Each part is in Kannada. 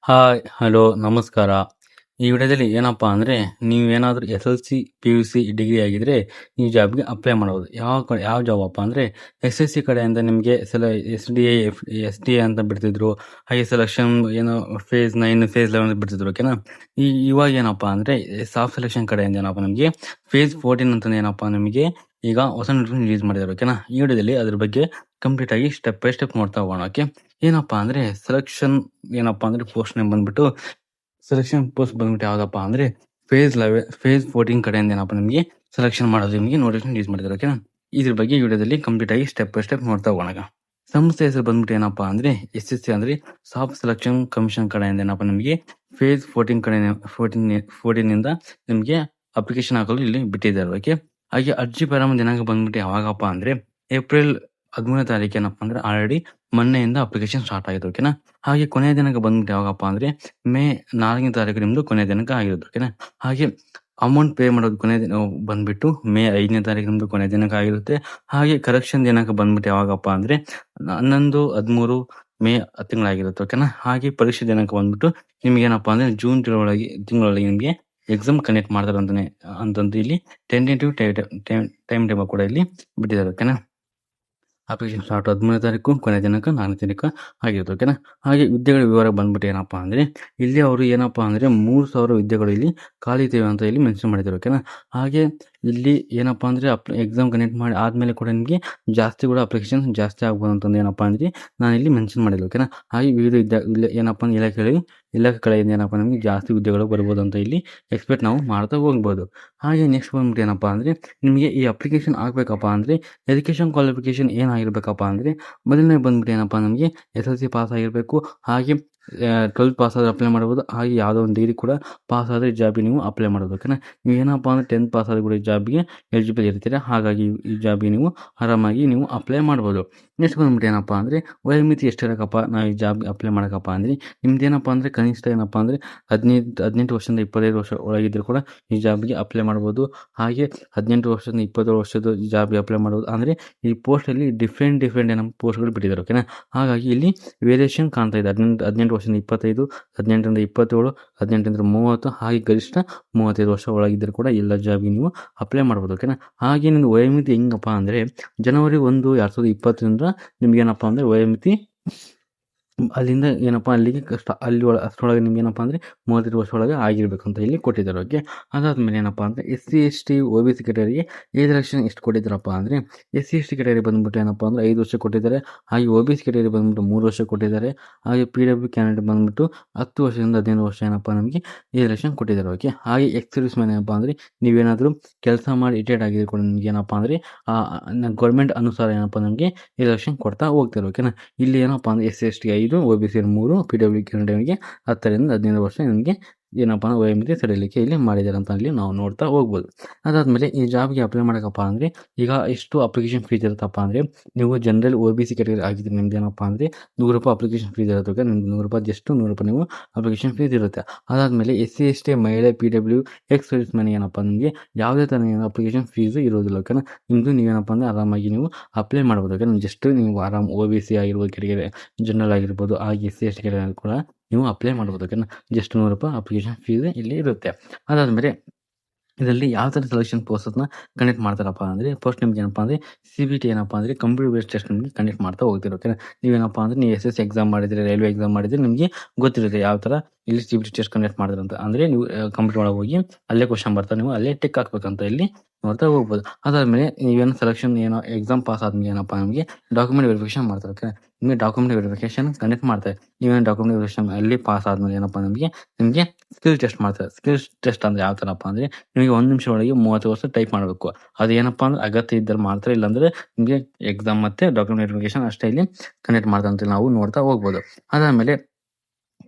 ಹಾಯ್, ಹಲೋ, ನಮಸ್ಕಾರ. ಈ ವಿಡಿಯೋದಲ್ಲಿ ಏನಪ್ಪಾ ಅಂದ್ರೆ ನೀವೇನಾದ್ರೂ SLC, PUC ಡಿಗ್ರಿ ಆಗಿದ್ರೆ ಈ ಜಾಬ್ಗೆ ಅಪ್ಲೈ ಮಾಡಬಹುದು. ಯಾವ ಜಾಬ್ ಅಪ್ಪ ಅಂದ್ರೆ SSC ಕಡೆಯಿಂದ ನಿಮಗೆ SDA, SDA ಅಂತ ಬಿಡ್ತಿದ್ರು. ಹಾಗೆ ಸೆಲೆಕ್ಷನ್ ಏನೋ ಫೇಸ್ 9, ಫೇಸ್ 11 ಬಿಡ್ತಿದ್ರು. ಓಕೆನಾ. ಇವಾಗ ಏನಪ್ಪಾ ಅಂದ್ರೆ ಸಾಫ್ಟ್ ಸೆಲೆಕ್ಷನ್ ಕಡೆಯಿಂದ ಏನಪ್ಪಾ ನಮಗೆ ಫೇಸ್ 14 ಅಂತ ಏನಪ್ಪಾ ನಿಮಗೆ ಈಗ ಹೊಸ ನೋಟಿಫಿಕೇಶನ್ ರಿಲೀಸ್ ಮಾಡಿದ್ದಾರೆ. ಓಕೆನಾ. ಈ ವಿಡಿಯೋದಲ್ಲಿ ಅದ್ರ ಬಗ್ಗೆ ಕಂಪ್ಲೀಟ್ ಆಗಿ ಸ್ಟೆಪ್ ಬೈ ಸ್ಟೆಪ್ ನೋಡ್ತಾ ಹೋಗೋಣ. ಓಕೆ. ಏನಪ್ಪಾ ಅಂದ್ರೆ ಸೆಲೆಕ್ಷನ್ ಏನಪ್ಪಾ ಅಂದ್ರೆ ಪೋಸ್ಟ್ ನೇಮ್ ಬಂದ್ಬಿಟ್ಟು ಸೆಲೆಕ್ಷನ್ ಪೋಸ್ಟ್ ಬಂದ್ಬಿಟ್ಟು ಯಾವ್ದಪ್ಪ ಅಂದ್ರೆ ಫೇಸ್ 14 ಕಡೆಯಿಂದ ಏನಪ್ಪ ನಿಮಗೆ ಸೆಲೆಕ್ಷನ್ ಮಾಡೋದು ನಿಮಗೆ ನೋಟಿಫಿಕೇಶನ್ ಯೂಸ್ ಮಾಡಿದ್ದಾರೆ. ಓಕೆನಾ. ಇದ್ರ ಬಗ್ಗೆ ವಿಡಿಯೋದಲ್ಲಿ ಕಂಪ್ಲೀಟ್ ಆಗಿ ಸ್ಟೆಪ್ ಬೈ ಸ್ಟೆಪ್ ನೋಡ್ತಾ ಹೋಗೋಣ. ಸಂಸ್ಥೆ ಹೆಸರು ಬಂದ್ಬಿಟ್ಟು ಏನಪ್ಪಾ ಅಂದ್ರೆ SSC ಅಂದ್ರೆ ಸಾಫ್ಟ್ ಸೆಲೆಕ್ಷನ್ ಕಮಿಷನ್ ಕಡೆಯಿಂದ ಏನಪ್ಪ ನಿಮಗೆ ಫೇಸ್ 14 ಇಂದ ನಿಮಗೆ ಅಪ್ಲಿಕೇಶನ್ ಹಾಕಲು ಇಲ್ಲಿ ಬಿಟ್ಟಿದ್ದಾರೆ. ಓಕೆ. ಹಾಗೆ ಅರ್ಜಿ ಪ್ರಾರಂಭ ದಿನಾಂಕ ಬಂದ್ಬಿಟ್ಟು ಯಾವಾಗಪ್ಪ ಅಂದ್ರೆ ಏಪ್ರಿಲ್ 13ನೇ ತಾರೀಕು ಏನಪ್ಪ ಅಂದ್ರೆ ಆಲ್ರೆಡಿ ಮೊನ್ನೆಯಿಂದ ಅಪ್ಲಿಕೇಶನ್ ಸ್ಟಾರ್ಟ್ ಆಗಿದೆ. ಓಕೆನಾ. ಹಾಗೆ ಕೊನೆಯ ದಿನಾಂಕ ಬಂದ್ಬಿಟ್ಟು ಯಾವಾಗಪ್ಪ ಅಂದ್ರೆ ಮೇ 4ನೇ ತಾರೀಕು ನಿಮ್ದು ಕೊನೆಯ ದಿನಾಂಕ ಆಗಿರುತ್ತೆ. ಓಕೆನಾ. ಹಾಗೆ ಅಮೌಂಟ್ ಪೇ ಮಾಡೋದು ಕೊನೆಯ ದಿನ ಬಂದ್ಬಿಟ್ಟು ಮೇ 5ನೇ ತಾರೀಕು ನಿಮ್ದು ಕೊನೆಯ ದಿನಾಂಕ ಆಗಿರುತ್ತೆ. ಹಾಗೆ ಕರೆಕ್ಷನ್ ದಿನಾಂಕ ಬಂದ್ಬಿಟ್ಟು ಯಾವಾಗಪ್ಪ ಅಂದ್ರೆ 11, 13 ಮೇ ತಿಂಗಳಾಗಿರುತ್ತೆ. ಓಕೆನಾ. ಹಾಗೆ ಪರೀಕ್ಷೆ ದಿನಾಂಕ ಬಂದ್ಬಿಟ್ಟು ನಿಮ್ಗೆ ಏನಪ್ಪಾ ಅಂದ್ರೆ ಜೂನ್ ತಿಂಗಳೊಳಗೆ ನಿಮ್ಗೆ ಎಕ್ಸಾಮ್ ಕಂಡಕ್ಟ್ ಮಾಡ್ತಾರೆ ಅಂತಂದು ಇಲ್ಲಿ ಟೆಂಟೇಟಿವ್ ಟೈಮ್ ಟೇಬಲ್ ಕೂಡ ಇಲ್ಲಿ ಬಿಟ್ಟಿದ್ದಾರೆ. ಓಕೆನಾ. ಅಪ್ಲಿಕೇಶನ್ ಸ್ಟಾರ್ಟ್ 13ನೇ ತಾರೀಕು, ಕೊನೆಯ ದಿನಾಂಕ 4ನೇ ತಾರೀಕು ಆಗಿರುತ್ತೆ. ಓಕೆನಾ. ಹಾಗೆ ಹುದ್ದೆಗಳ ವಿವರ ಬಂದ್ಬಿಟ್ಟು ಏನಪ್ಪಾ ಅಂದ್ರೆ ಇಲ್ಲಿ ಅವರು ಏನಪ್ಪಾ ಅಂದ್ರೆ 3,000 ಹುದ್ದೆಗಳು ಇಲ್ಲಿ ಖಾಲಿ ಇದ್ದೇವೆ ಅಂತ ಇಲ್ಲಿ ಮೆನ್ಷನ್ ಮಾಡಿದ್ದಾರೆ. ಓಕೆನಾ. ಹಾಗೆ ಇಲ್ಲಿ ಏನಪ್ಪಾ ಅಂದ್ರೆ ಎಕ್ಸಾಮ್ ಕಂಡಕ್ಟ್ ಮಾಡಿ ಆದ್ಮೇಲೆ ಕೂಡ ನಿಮಗೆ ಜಾಸ್ತಿ ಕೂಡ ಅಪ್ಲಿಕೇಶನ್ ಜಾಸ್ತಿ ಆಗ್ಬೋದು ಅಂತಂದು ಏನಪ್ಪಾ ಅಂದ್ರೆ ನಾನು ಇಲ್ಲಿ ಮೆನ್ಷನ್ ಮಾಡಿಲ್ಲ. ಓಕೆನಾ. ಹಾಗೆ ವಿವಿಧ ಏನಪ್ಪಾ ಇಲಾಖೆ ಕಡೆಯಿಂದ ಏನಪ್ಪಾ ನಮಗೆ ಜಾಸ್ತಿ ಹುದ್ದೆಗಳು ಬರ್ಬೋದು ಅಂತ ಇಲ್ಲಿ ಎಕ್ಸ್ಪೆಕ್ಟ್ ನಾವು ಮಾಡ್ತಾ ಹೋಗ್ಬೋದು. ಹಾಗೆ ನೆಕ್ಸ್ಟ್ ಬಂದ್ಬಿಟ್ಟು ಏನಪ್ಪಾ ಅಂದ್ರೆ ನಿಮಗೆ ಈ ಅಪ್ಲಿಕೇಶನ್ ಆಗ್ಬೇಕಪ್ಪ ಅಂದ್ರೆ ಎಜುಕೇಶನ್ ಕ್ವಾಲಿಫಿಕೇಶನ್ ಏನಾಗಿರ್ಬೇಕಪ್ಪ ಅಂದ್ರೆ ಮೊದಲನೇ ಬಂದ್ಬಿಟ್ಟು ಏನಪ್ಪಾ ನಮಗೆ SLC ಪಾಸ್ ಆಗಿರಬೇಕು. ಹಾಗೆ 12th ಪಾಸ್ ಆದ್ರೆ ಅಪ್ಲೈ ಮಾಡ್ಬೋದು. ಹಾಗೆ ಯಾವುದೋ ಒಂದು ಡಿಗ್ರಿ ಕೂಡ ಪಾಸ್ ಆದರೆ ಜಾಬಿಗೆ ನೀವು ಅಪ್ಲೈ ಮಾಡೋದು. ಓಕೆನಾ. ನೀವು ಏನಪ್ಪಾ ಅಂದ್ರೆ 10th ಪಾಸ್ ಆದ್ರೆ ಕೂಡ ಜಾಬ್ಗೆ ಎಲಿಜಿಬಲ್ ಇರ್ತೀರಾ. ಹಾಗಾಗಿ ಈ ಜಾಬಿಗೆ ನೀವು ಆರಾಮಾಗಿ ನೀವು ಅಪ್ಲೈ ಮಾಡ್ಬೋದು. ನೆಕ್ಸ್ಟ್ ಬಂದ್ಬಿಟ್ಟು ಏನಪ್ಪಾ ಅಂದ್ರೆ ವಯೋಮಿತಿ ಎಷ್ಟಿರಕಪ್ಪ ನಾವು ಈ ಜಾಬ್ಗೆ ಅಪ್ಲೈ ಮಾಡಕಪ್ಪ ಅಂದ್ರೆ ನಿಮ್ದೇನಪ್ಪ ಅಂದ್ರೆ ಕನಿಷ್ಠ ಏನಪ್ಪಾ ಅಂದ್ರೆ 18 ವರ್ಷದಿಂದ 25 ವರ್ಷ ಒಳಗಿದ್ರು ಕೂಡ ಈ ಜಾಬ್ಗೆ ಅಪ್ಲೈ ಮಾಡ್ಬೋದು. ಹಾಗೆ 18 ವರ್ಷದಿಂದ 27 ವರ್ಷದ ಜಾಬ್ಗೆ ಅಪ್ಲೈ ಮಾಡ್ಬೋದು. ಅಂದ್ರೆ ಈ ಪೋಸ್ಟ್ ಅಲ್ಲಿ ಡಿಫ್ರೆಂಟ್ ಏನೋ ಪೋಸ್ಟ್ಗಳು ಬಿಟ್ಟಿದ್ದಾರೆ. ಓಕೆನಾ. ಹಾಗಾಗಿ ಇಲ್ಲಿ ವೇರಿಯೇಷನ್ ಕಾಣ್ತಾ ಇದೆ. 18 ವರ್ಷದಿಂದ 25, 18ರಿಂದ 27, 18ರಿಂದ 30, ಹಾಗೆ ಗರಿಷ್ಠ 35 ವರ್ಷ ಒಳಗಿದ್ದರೂ ಕೂಡ ಎಲ್ಲ ಜಾಬ್ಗೆ ನೀವು ಅಪ್ಲೈ ಮಾಡ್ಬೋದು. ಓಕೆನಾ. ಹಾಗೆ ನಿಮ್ದು ವಯೋಮಿತಿ ಹೆಂಗಪ್ಪ ಅಂದ್ರೆ ಜನವರಿ 1, 2020ರಿಂದ ನಿಮ್ಗೇನಪ್ಪ ಅಂದ್ರೆ ವಯೋಮಿತಿ ಅಲ್ಲಿಂದ ಏನಪ್ಪಾ ಅಲ್ಲಿಗೆ ಅಷ್ಟರೊಳಗೆ ನಿಮ್ಗೆ ಏನಪ್ಪಾ ಅಂದ್ರೆ 35 ವರ್ಷ ಒಳಗೆ ಆಗಿರ್ಬೇಕು ಅಂತ ಇಲ್ಲಿ ಕೊಟ್ಟಿದ್ದಾರೆ. ಓಕೆ. ಅದಾದ್ಮೇಲೆ ಏನಪ್ಪಾ ಅಂದ್ರೆ SC, ST, OBC ಕೆಟಗರಿಗೆ ಏಜ್ ರಿಲ್ಯಾಕ್ಸೇಷನ್ ಎಷ್ಟು ಕೊಟ್ಟಿದ್ದಾರಪ್ಪ ಅಂದ್ರೆ SC, ST ಕೆಟಗರಿ ಬಂದ್ಬಿಟ್ಟು ಏನಪ್ಪಾ ಅಂದ್ರೆ 5 ವರ್ಷ ಕೊಟ್ಟಿದ್ದಾರೆ. ಹಾಗೆ OBC ಕೆಟಗರಿ ಬಂದ್ಬಿಟ್ಟು 3 ವರ್ಷ ಕೊಟ್ಟಿದ್ದಾರೆ. ಹಾಗೆ PW ಕ್ಯಾಂಡಿಡೇಟ್ ಬಂದ್ಬಿಟ್ಟು 10 ವರ್ಷದಿಂದ 15 ವರ್ಷ ಏನಪ್ಪಾ ನಮಗೆ ಏಜ್ ರಿಲ್ಯಾಕ್ಸೇಷನ್ ಕೊಟ್ಟಿದ್ದಾರೆ. ಓಕೆ. ಹಾಗೆ ಎಕ್ಸ್ ಮ್ಯಾನ್ ಏನಪ್ಪಾ ಅಂದ್ರೆ ನೀವೇನಾದ್ರೂ ಕೆಲಸ ಮಾಡಿ ರಿಟೈರ್ಡ್ ಆಗಿದ್ರೆ ಕೂಡ ನಿಮ್ಗೆ ಏನಪ್ಪಾ ಅಂದ್ರೆ ಗೌರ್ಮೆಂಟ್ ಅನುಸಾರ ಏನಪ್ಪಾ ನಮಗೆ ಏಜ್ ರಿಲ್ಯಾಕ್ಸೇಷನ್ ಕೊಡ್ತಾ ಹೋಗ್ತಾರೆ. ಓಕೆನಾ. ಇಲ್ಲಿ ಏನಪ್ಪಾ ಅಂದ್ರೆ SC, ST 5, OBC 3, PW ಕ್ಯಾಂಡಿಡೇಟ್ಗೆ 10ರಿಂದ 15 ವರ್ಷ ನಿಮಗೆ ಏನಪ್ಪಾ ಅಂದ್ರೆ ವಯೋಮಿತಿ ಸಡಿಲಿಕೆ ಇಲ್ಲಿ ಮಾಡಿದ್ದಾರೆ ಅಂತ ಅಲ್ಲಿ ನಾವು ನೋಡ್ತಾ ಹೋಗ್ಬೋದು. ಅದಾದ್ಮೇಲೆ ಈ ಜಾಬ್ಗೆ ಅಪ್ಲೈ ಮಾಡಕಪ್ಪ ಅಂದ್ರೆ ಈಗ ಎಷ್ಟು ಅಪ್ಲಿಕೇಶನ್ ಫೀಸ್ ಇರುತ್ತಪ್ಪ ಅಂದ್ರೆ ನೀವು ಜನರಲ್ OBC ಕೆಟಗರಿ ಆಗಿದ್ರೆ ನಿಮ್ದು ಏನಪ್ಪಾ ಅಂದ್ರೆ ₹100 ಅಪ್ಲಿಕೇಶನ್ ಫೀಸ್ ಇರುತ್ತೆ. ನಿಮ್ಗೆ ₹100 ಜಸ್ಟ್ ₹100 ನೀವು ಅಪ್ಲಿಕೇಶನ್ ಫೀಸ್ ಇರುತ್ತೆ. ಅದಾದ್ಮೇಲೆ SC, ST, ಮಹಿಳೆ, PW, ಎಕ್ಸ್ ಸರ್ವಿಸ್ ಮ್ಯಾನ್ ಏನಪ್ಪಾ ನಿಮಗೆ ಯಾವುದೇ ತರ ಅಪ್ಲಿಕೇಶನ್ ಫೀಸ್ ಇರೋದಿಲ್ಲ. ಓಕೆನಾ. ನಿಮ್ದು ನೀವೇನಪ್ಪಾ ಅಂದ್ರೆ ಆರಾಮಾಗಿ ನೀವು ಅಪ್ಲೈ ಮಾಡ್ಬೋದು. ಓಕೆ. ಜಸ್ಟ್ ನೀವು ಆರಾಮ್ OBC ಆಗಿರ್ಬೋದು ಕೆಟಗರಿ ಜನರಲ್ ಆಗಿರ್ಬೋದು, ಹಾಗೆ SC, ST ಕೆಟಗರಿ ಕೂಡ ನೀವು ಅಪ್ಲೈ ಮಾಡ್ಬೋದು. ಓಕೆನಾ. ಜಸ್ಟ್ ₹100 ಅಪ್ಲಿಕೇಶನ್ ಫೀಸ್ ಇಲ್ಲಿ ಇರುತ್ತೆ. ಅದಾದ್ಮೇಲೆ ಇದರಲ್ಲಿ ಯಾವ ಥರ ಸೆಲೆಕ್ಷನ್ ಪ್ರೋಸೆಸ್ನ ಕಂಡಕ್ಟ್ ಮಾಡ್ತಾರಪ್ಪ ಅಂದರೆ ಫಸ್ಟ್ ನಿಮ್ಗೆ ಏನಪ್ಪ ಅಂದರೆ CBT ಏನಪ್ಪ ಅಂದರೆ ಕಂಪ್ಯೂಟರ್ ಬೇಸ್ಡ್ ಟೆಸ್ಟ್ ನಿಮಗೆ ಕಂಡಕ್ಟ್ ಮಾಡ್ತಾ ಹೋಗ್ತೀರ. ಓಕೆನಾ. ನೀವೇನಪ್ಪ ಅಂದರೆ ನೀವು SSC ಎಕ್ಸಾಮ್ ಮಾಡಿದರೆ, ರೈಲ್ವೆ ಎಕ್ಸಾಮ್ ಮಾಡಿದರೆ ನಿಮಗೆ ಗೊತ್ತಿರುತ್ತೆ ಯಾವ ಥರ ಇಲ್ಲಿ CBT ಟೆಸ್ಟ್ ಕಂಡಕ್ಟ್ ಮಾಡ್ತಾರೆ ಅಂತ. ಅಂದರೆ ನೀವು ಕಂಪ್ಯೂಟರ್ ಒಳಗೆ ಹೋಗಿ ಅಲ್ಲೇ ಕ್ವಶನ್ ಬರ್ತಾರೆ, ನೀವು ಅಲ್ಲೇ ಟಿಕ್ ಹಾಕ್ಬೇಕಂತ ಇಲ್ಲಿ ನೋಡ್ತಾ ಹೋಗ್ಬೋದು. ಅದಾದಮೇಲೆ ನೀವೇನು ಸೆಲೆಕ್ಷನ್ ಏನೋ ಎಕ್ಸಾಮ್ ಪಾಸ್ ಆದ್ಮೇಲೆ ಏನಪ್ಪ ನಮಗೆ ಡಾಕ್ಯುಮೆಂಟ್ ವೆರಿಫಿಕೇಶನ್ ಮಾಡ್ತಾರೆ. ಓಕೆ. ನಿಮಗೆ ಡಾಕ್ಯುಮೆಂಟ್ ವೆರಿಫಿಕೇಶನ್ ಕಂಡಕ್ಟ್ ಮಾಡ್ತಾರೆ. ನೀವೇನು ಡಾಕ್ಯುಮೆಂಟ್ ವೆರಿಫಿಕೇಶನ್ ಅಲ್ಲಿ ಪಾಸ್ ಆದ್ಮೇಲೆ ಏನಪ್ಪ ನಿಮಗೆ ಸ್ಕಿಲ್ ಟೆಸ್ಟ್ ಮಾಡ್ತಾರೆ. ಸ್ಕಿಲ್ಸ್ ಟೆಸ್ಟ್ ಅಂದರೆ ಯಾವ ಥರಪ್ಪ ಅಂದರೆ ನಿಮಗೆ 1 ನಿಮಿಷ ಒಳಗೆ 30 ವರ್ಷ ಟೈಪ್ ಮಾಡಬೇಕು. ಅದೇನಪ್ಪ ಅಂದ್ರೆ ಅಗತ್ಯ ಇದ್ದರೆ ಮಾತ್ರ, ಇಲ್ಲಾಂದರೆ ನಿಮಗೆ ಎಕ್ಸಾಮ್ ಮತ್ತು ಡಾಕ್ಯುಮೆಂಟ್ ವೆರಿಫಿಕೇಶನ್ ಅಷ್ಟೇ ಇಲ್ಲಿ ಕಂಡಕ್ಟ್ ಮಾಡ್ತಾರೆ ಅಂತ ನಾವು ನೋಡ್ತಾ ಹೋಗ್ಬೋದು. ಅದಾದಮೇಲೆ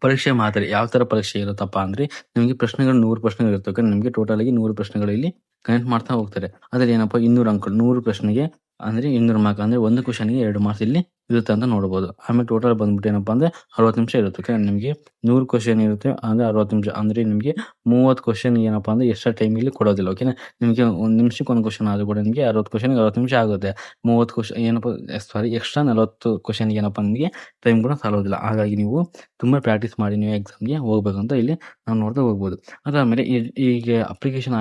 ಪರೀಕ್ಷೆ ಮಾದರಿ ಯಾವ ಥರ ಪರೀಕ್ಷೆ ಇರುತ್ತಪ್ಪ ಅಂದರೆ ನಿಮಗೆ ಪ್ರಶ್ನೆಗಳು 100 ಪ್ರಶ್ನೆಗಳು ಇರ್ತವೆ. ನಿಮಗೆ ಟೋಟಲ್ ಆಗಿ 100 ಪ್ರಶ್ನೆಗಳು ಇಲ್ಲಿ ಕಂಡಕ್ಟ್ ಮಾಡ್ತಾ ಹೋಗ್ತಾರೆ. ಅದರಲ್ಲಿ ಏನಪ್ಪ 200 ಅಂಕ, 100 ಪ್ರಶ್ನೆಗೆ ಅಂದರೆ 200 ಮಾರ್ಕ್, ಅಂದರೆ ಒಂದು ಕ್ವಶನ್ಗೆ 2 ಮಾರ್ಕ್ಸ್ ಇಲ್ಲಿ ಇರುತ್ತೆ ಅಂತ ನೋಡ್ಬೋದು. ಆಮೇಲೆ ಟೋಟಲ್ ಬಂದ್ಬಿಟ್ಟು ಏನಪ್ಪಾ ಅಂದ್ರೆ 60 ನಿಮಿಷ ಇರುತ್ತೆ. ಓಕೆ, ನಿಮಗೆ 100 ಕ್ವಶನ್ ಇರುತ್ತೆ ಅಂದ್ರೆ 60 ನಿಮಿಷ ಅಂದ್ರೆ ನಿಮಗೆ 30 ಕ್ವಶನ್ ಏನಪ್ಪಾ ಅಂದ್ರೆ ಎಕ್ಸ್ಟ್ರಾ ಟೈಮ್ ಇಲ್ಲಿ ಕೊಡೋದಿಲ್ಲ. ಓಕೆನಾ, ನಿಮಗೆ 1 ನಿಮಿಷಕ್ಕೆ 1 ಕ್ವಶನ್ ಆದ್ರೂ ಕೂಡ ನಿಮಗೆ 60 ಕ್ವಶನ್ಗೆ 60 ನಿಮಿಷ ಆಗುತ್ತೆ. 30 ಕ್ವಶನ್ ಏನಪ್ಪ ಸಾರಿ ಎಕ್ಸ್ಟ್ರಾ 40 ಕ್ವಶನ್ ಏನಪ್ಪಾ ನಿಮಗೆ ಟೈಮ್ ಕೂಡ ಸಾಲೋದಿಲ್ಲ. ಹಾಗಾಗಿ ನೀವು ತುಂಬಾ ಪ್ರಾಕ್ಟೀಸ್ ಮಾಡಿ ನೀವು ಎಕ್ಸಾಮ್ಗೆ ಹೋಗ್ಬೇಕಂತ ಇಲ್ಲಿ ನಾವು ನೋಡ್ತಾ ಹೋಗ್ಬೋದು. ಅದಾದ್ಮೇಲೆ ಈಗ ಅಪ್ಲಿಕೇಶನ್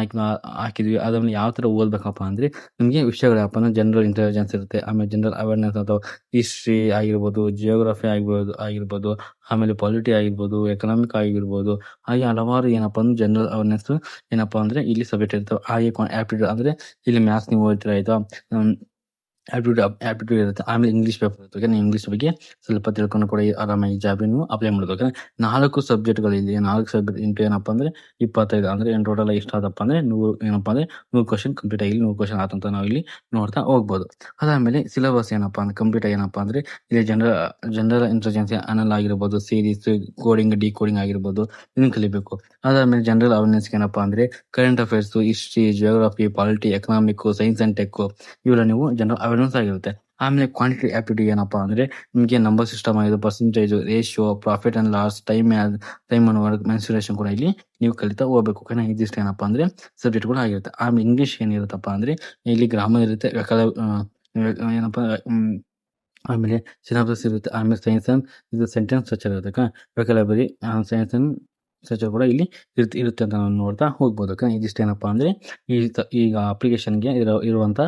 ಹಾಕಿದ್ವಿ, ಅದಾದ್ಮೇಲೆ ಯಾವ ತರ ಓದ್ಬೇಕಪ್ಪ ಅಂದ್ರೆ ನಿಮಗೆ ವಿಷಯಗಳು ಯಾವಪ್ಪ ಅಂದ್ರೆ ಜನರಲ್ ಇಂಟೆಲಿಜೆನ್ಸ್ ಇರುತ್ತೆ, ಆಮೇಲೆ ಜನರಲ್ ಅವೇರ್ನೆಸ್ ಅಥವಾ ಹಿಸ್ಟ್ರಿ ಆಗಿರ್ಬೋದು, ಜಿಯೋಗ್ರಫಿ ಆಗಿರ್ಬೋದು, ಆಮೇಲೆ ಪಾಲಿಟಿ ಆಗಿರ್ಬೋದು, ಎಕನಾಮಿಕ್ ಆಗಿರ್ಬೋದು, ಹಾಗೆ ಹಲವಾರು ಏನಪ್ಪಾ ಅಂದ್ರೆ ಜನರಲ್ ಅವೇರ್ನೆಸ್ ಏನಪ್ಪಾ ಅಂದ್ರೆ ಇಲ್ಲಿ ಸಬ್ಜೆಕ್ಟ್ ಇರ್ತವೆ. ಹಾಗೆ ಆಪ್ಟಿಟ್ಯೂಡ್ ಅಂದ್ರೆ ಇಲ್ಲಿ ಮ್ಯಾಥ್ಸ್ ನೀವು ಓದ್ತೀರಾ ಆಯ್ತಾ, ಆಪ್ಟಿಟ್ಯೂಡ್ ಇರುತ್ತೆ. ಆಮೇಲೆ ಇಂಗ್ಲಿಷ್ ಪೇಪರ್ ಇರುತ್ತೆ. ಓಕೆ, ಇಂಗ್ಲಿಷ್ ಬಗ್ಗೆ ಸ್ವಲ್ಪ ತಿಳ್ಕೊಂಡು ಕೂಡ ಆರಾಮಾಗಿ ಜಾಬ್ ನೀವು ಅಪ್ಲೈ ಮಾಡೋದು. ಓಕೆ, 4 ಸಬ್ಜೆಕ್ಟ್ಗಳು ಇಲ್ಲಿ 4 ಸಬ್ಜೆಕ್ಟ್ ಇಂಟು ಏನಪ್ಪಾ ಅಂದ್ರೆ 25 ಅಂದ್ರೆ ಟೋಟಲ್ ಎಷ್ಟು ಆದಪ್ಪ ಅಂದ್ರೆ 100 ಏನಪ್ಪಾ ಅಂದ್ರೆ 100 ಕ್ವಶನ್ ಕಂಪ್ಲೀಟ್ ಆಗಿ 100 ಕ್ವಶನ್ ಆತಂತ ನಾವು ಇಲ್ಲಿ ನೋಡ್ತಾ ಹೋಗ್ಬೋದು. ಅದಾದ್ಮೇಲೆ ಸಿಲೆಬಸ್ ಏನಪ್ಪಾ ಅಂದ್ರೆ ಕಂಪ್ಲೀಟ್ ಏನಪ್ಪಾ ಅಂದ್ರೆ ಇಲ್ಲಿ ಜನರಲ್ ಇಂಟೆಲಿಜೆನ್ಸ್ ಅನಲ್ ಆಗಿರ್ಬೋದು, ಸೀರೀಸ್, ಕೋಡಿಂಗ್, ಡಿಕೋಡಿಂಗ್ ಆಗಿರ್ಬೋದು ಇದನ್ನ ಕಲಿಬೇಕು. ಅದಾದ್ಮೇಲೆ ಜನರಲ್ ಅವೇರ್ನೆಸ್ ಏನಪ್ಪಾ ಅಂದ್ರೆ current affairs, history, geography, polity, economic, science and tech ಇವೆಲ್ಲ ನೀವು ಜನರಲ್ ಅವೇರ್ನೆಸ್ ಆಗಿರುತ್ತೆ. ಆಮೇಲೆ ಕ್ವಾಂಟಿಟಿ ಆಪ್ಟಿಟ್ಯೂಡ್ ಏನಪ್ಪಾ ಅಂದ್ರೆ ನಿಮಗೆ ನಂಬರ್ ಸಿಸ್ಟಮ್ ಆಗಿದ್ದು, percentage, ratio, profit and loss, time and work mensuration ಕೂಡ ಇಲ್ಲಿ ನೀವು ಕಲಿತಾ ಹೋಗ್ಬೇಕು. ಓಕೆನಾ, ಇದಿಷ್ಟು ಏನಪ್ಪಾ ಅಂದ್ರೆ ಸಬ್ಜೆಕ್ಟ್ ಕೂಡ ಆಗಿರುತ್ತೆ. ಆಮೇಲೆ ಇಂಗ್ಲಿಷ್ ಏನಿರುತ್ತಪ್ಪ ಅಂದ್ರೆ ಇಲ್ಲಿ ಗ್ರಾಮರ್ ಇರುತ್ತೆ, ಏನಪ್ಪಾ ಆಮೇಲೆ ಸಿನಾಪ್ಸಿಸ್ ಇರುತ್ತೆ. ಆಮೇಲೆ ಸೈನ್ಸ್ ಅಂಡ್ ಇದು ಸೆಂಟೆನ್ಸ್ ಸ್ಟ್ರಕ್ಚರ್ ಇರುತ್ತೆ. ವೆಕಲಬರಿ, ಸೈನ್ಸ್ ಅಂಡ್ ಸ್ಟ್ರಕ್ಚರ್ ಕೂಡ ಇಲ್ಲಿ ಇರುತ್ತೆ ಅಂತ ನಾವು ನೋಡ್ತಾ ಹೋಗ್ಬೋದು. ಇದಿಷ್ಟೇನಪ್ಪಾ ಅಂದ್ರೆ ಈಗ ಅಪ್ಲಿಕೇಶನ್ಗೆ ಇರುವಂತ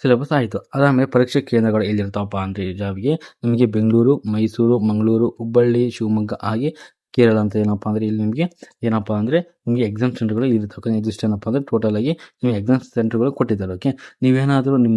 ಸಿಲೆಬಸ್ ಆಯಿತು. ಅದಾದ್ಮೇಲೆ ಪರೀಕ್ಷಾ ಕೇಂದ್ರಗಳು ಎಲ್ಲಿರ್ತಾವಪ್ಪ ಅಂದ್ರೆ ಈ ಜಾಬ್ಗೆ ನಿಮಗೆ ಬೆಂಗಳೂರು, ಮೈಸೂರು, ಮಂಗಳೂರು, ಹುಬ್ಬಳ್ಳಿ, ಶಿವಮೊಗ್ಗ ಹಾಗೆ ಕೇರಳ ಅಂತ ಏನಪ್ಪಾ ಅಂದ್ರೆ ಇಲ್ಲಿ ನಿಮಗೆ ಏನಪ್ಪಾ ಅಂದ್ರೆ ನಿಮಗೆ ಎಕ್ಸಾಮ್ ಸೆಂಟರ್ಗಳು ಇರುತ್ತೆ. ಇದಿಷ್ಟು ಏನಪ್ಪಾ ಅಂದ್ರೆ ಟೋಟಲ್ ಆಗಿ ನೀವು ಎಕ್ಸಾಮ್ ಸೆಂಟರ್ಗಳು ಕೊಟ್ಟಿದ್ದಾರೆ. ಓಕೆ, ನೀವೇನಾದ್ರೂ ನಿಮ್ಮ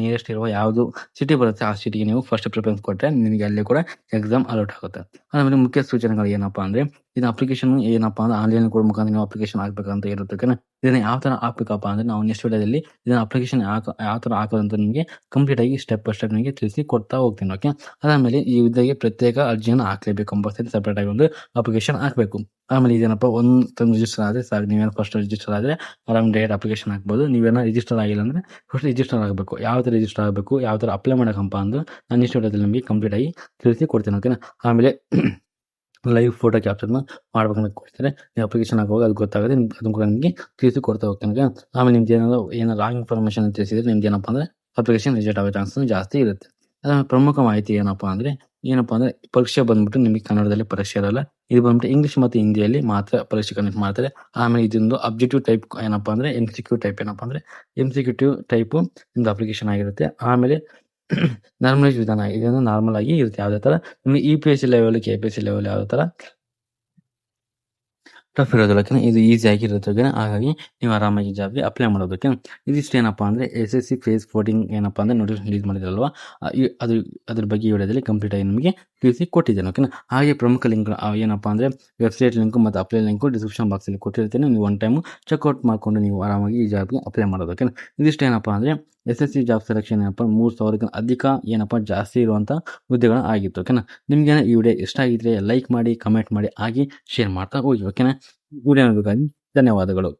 ನಿಯರೆಸ್ಟ್ ಇರುವ ಯಾವುದು ಸಿಟಿ ಬರುತ್ತೆ ಆ ಸಿಟಿಗೆ ನೀವು ಫಸ್ಟ್ ಪ್ರಿಫರೆನ್ಸ್ ಕೊಟ್ಟರೆ ನಿಮಗೆ ಅಲ್ಲಿ ಕೂಡ ಎಕ್ಸಾಮ್ ಅಲೌಟ್ ಆಗುತ್ತೆ. ಆಮೇಲೆ ಮುಖ್ಯ ಸೂಚನೆಗಳು ಏನಪ್ಪಾ ಅಂದ್ರೆ ಇದನ್ನ ಅಪ್ಲಿಕೇಶನ್ ಏನಪ್ಪಾ ಅಂದ್ರೆ ಆನ್ಲೈನ್ ಕೂಡ ಮುಖಾಂತರ ನೀವು ಅಪ್ಲಿಕೇಶನ್ ಹಾಕ್ಬೇಕಂತ ಇರುತ್ತೆ. ಓಕೆನಾ, ಇದನ್ನ ಯಾವ ತರ ಹಾಕ್ಬೇಕಪ್ಪ ಅಂದ್ರೆ ನಾವು ನೆಕ್ಸ್ಟ್ ವಿಡಿಯೋದಲ್ಲಿ ಇದನ್ನ ಅಪ್ಲಿಕೇಶನ್ ಯಾವ ತರ ಹಾಕೋದಂತ ನಿಮಗೆ ಕಂಪ್ಲೀಟ್ ಆಗಿ ಸ್ಟೆಪ್ ಬೈ ಸ್ಟೆಪ್ ನಿಮಗೆ ತಿಳಿಸಿ ಕೊಡ್ತಾ ಹೋಗ್ತೀನಿ. ಓಕೆ, ಅದಾದ್ಮೇಲೆ ಈ ಹುದ್ದೆಗೆ ಪ್ರತ್ಯೇಕ ಅರ್ಜಿಯನ್ನು ಹಾಕ್ಲೇಬೇಕು, ಕಂಪಲ್ಸರಿ ಸಪರೇಟ್ ಆಗಿ ಒಂದು ಅಪ್ಲಿಕೇಶನ್ ಹಾಕಬೇಕು. ಆಮೇಲೆ ಇದೇನಪ್ಪ ಒಂದು ರಿಜಿಸ್ಟರ್ ಆದರೆ ಸಾಕು. ನೀವೇನು ಫಸ್ಟ್ ರಿಜಿಸ್ಟರ್ ಆದರೆ ಆರಾಮ್ ಡೈರೆಕ್ಟ್ ಅಪ್ಲಿಕೇಶನ್ ಹಾಕ್ಬೋದು. ನೀವೇನೋ ರಿಜಿಸ್ಟರ್ ಆಗಿಲ್ಲ ಅಂದರೆ ಫಸ್ಟ್ ರಿಜಿಸ್ಟರ್ ಆಗಬೇಕು. ಯಾವ ಥರ ರಿಜಿಸ್ಟರ್ ಆಗಬೇಕು, ಯಾವ ಥರ ಅಪ್ಲೈ ಮಾಡೋಕಪ್ಪ ಅಂದ್ರೆ ನಾನು ಇಷ್ಟು ವಿಡಿಯೋದಲ್ಲಿ ನಿಮಗೆ ಕಂಪ್ಲೀಟ್ ಆಗಿ ತಿಳಿಸಿ ಕೊಡ್ತೀನಿ. ಓಕೆನಾ, ಆಮೇಲೆ ಲೈವ್ ಫೋಟೋ ಕ್ಯಾಪ್ಚರ್ನ ಮಾಡ್ಬೇಕಂತ ಕೊಡ್ತಾರೆ. ನೀವು ಅಪ್ಲಿಕೇಶನ್ ಹಾಕುವಾಗ ಅದು ಗೊತ್ತಾಗುತ್ತೆ, ಅದನ್ನು ಕೂಡ ನಿಮಗೆ ತಿಳಿಸಿ ಕೊಡ್ತಾ ಹೋಗ್ತಾನೆ. ಆಮೇಲೆ ನಿಮ್ದು ಏನಾದ್ರು ರಾಂಗ್ ಇನ್ಫಾರ್ಮೇಷನ್ ತಿಳಿಸಿದ್ರೆ ನಿಮ್ದು ಏನಪ್ಪ ಅಂದರೆ ಅಪ್ಲಿಕೇಶನ್ ರಿಜೆಕ್ಟ್ ಆಗೋ ಚಾನ್ಸ್ ಜಾಸ್ತಿ ಇರುತ್ತೆ. ಅದಾದ್ಮೇಲೆ ಪ್ರಮುಖ ಮಾಹಿತಿ ಏನಪ್ಪ ಅಂದರೆ ಪರೀಕ್ಷೆ ಬಂದ್ಬಿಟ್ಟು ನಿಮಗೆ ಕನ್ನಡದಲ್ಲಿ ಪರೀಕ್ಷೆ ಇರಲ್ಲ. ಇದು ಬಂದ್ಬಿಟ್ಟು ಇಂಗ್ಲಿಷ್ ಮತ್ತು ಹಿಂದಿಯಲ್ಲಿ ಮಾತ್ರ ಪರೀಕ್ಷೆ ಕಂಡಕ್ಟ್ ಮಾಡ್ತಾರೆ. ಆಮೇಲೆ ಇದೊಂದು ಅಬ್ಜೆಕ್ಟಿವ್ ಟೈಪ್ ಏನಪ್ಪ ಅಂದರೆ MCQ ಟೈಪ್ ಏನಪ್ಪ ಅಂದರೆ MCQ ಟೈಪು ನಿಮ್ದು ಅಪ್ಲಿಕೇಶನ್ ಆಗಿರುತ್ತೆ. ಆಮೇಲೆ ನಾರ್ಮಲೈಸ್ ವಿಧಾನ ಇದನ್ನು ನಾರ್ಮಲ್ ಆಗಿ ಇರುತ್ತೆ. ಯಾವುದೇ ಥರ ನಿಮಗೆ UPSC ಲೆವೆಲ್, KPSC ಲೆವೆಲ್ ಯಾವುದೇ ಥರ ಟಫ್ ಇರೋದಿಲ್ಲ. ಇದು ಈಸಿ ಆಗಿರುತ್ತೆ. ಹಾಗಾಗಿ ನೀವು ಆರಾಮಾಗಿ ಜಾಬ್ಗೆ ಅಪ್ಲೈ ಮಾಡೋದಕ್ಕೆ ಇದಿಷ್ಟು ಏನಪ್ಪಾ ಅಂದ್ರೆ SSC ಫೇಸ್ 14 ಏನಪ್ಪಾ ಅಂದ್ರೆ ನೋಟಿಫಿಕೇಶನ್ ರಿಲೀಸ್ ಮಾಡಿದ್ರಲ್ವಾ, ಅದ್ರ ಬಗ್ಗೆ ಈ ವಿಡಿಯೋದಲ್ಲಿ ಕಂಪ್ಲೀಟ್ ಆಗಿ ನಿಮಗೆ ತಿಳಿಸಿ ಕೊಟ್ಟಿದ್ದೇನೆ. ಓಕೆನಾ, ಹಾಗೆ ಪ್ರಮುಖ ಲಿಂಕ್ ಏನಪ್ಪಾ ಅಂದ್ರೆ ವೆಬ್ಸೈಟ್ ಲಿಂಕ್ ಮತ್ತು ಅಪ್ಲೈ ಲಿಂಕ್ ಡಿಸ್ಕ್ರಿಪ್ಷನ್ ಬಾಕ್ಸ್ ಅಲ್ಲಿ ಕೊಟ್ಟಿರ್ತೀನಿ. ನೀವು ಒನ್ ಟೈಮ್ ಚೆಕ್ಔಟ್ ಮಾಡ್ಕೊಂಡು ನೀವು ಆರಾಮಾಗಿ ಈ ಜಾಬ್ಗೆ ಅಪ್ಲೈ ಮಾಡೋದು. ಓಕೆನಾ, ಇದಿಷ್ಟು ಏನಪ್ಪಾ ಅಂದ್ರೆ SSC ಜಾಬ್ ಸೆಲೆಕ್ಷನ್ ಏನಪ್ಪ 3000 ಅಧಿಕ ಏನಪ್ಪಾ ಜಾಸ್ತಿ ಇರುವಂತ ಹುದ್ದೆಗಳು ಆಗಿತ್ತು. ಓಕೆನಾ, ನಿಮ್ಗೆ ಈ ವಿಡಿಯೋ ಇಷ್ಟ ಆಗಿದ್ರೆ ಲೈಕ್ ಮಾಡಿ, ಕಮೆಂಟ್ ಮಾಡಿ, ಹಾಗೆ ಶೇರ್ ಮಾಡ್ತಾ ಹೋಗಿ. ಓಕೆನಾ, ವಿಡಿಯೋ ನೋಡೋದಕ್ಕಾಗಿ ಧನ್ಯವಾದಗಳು.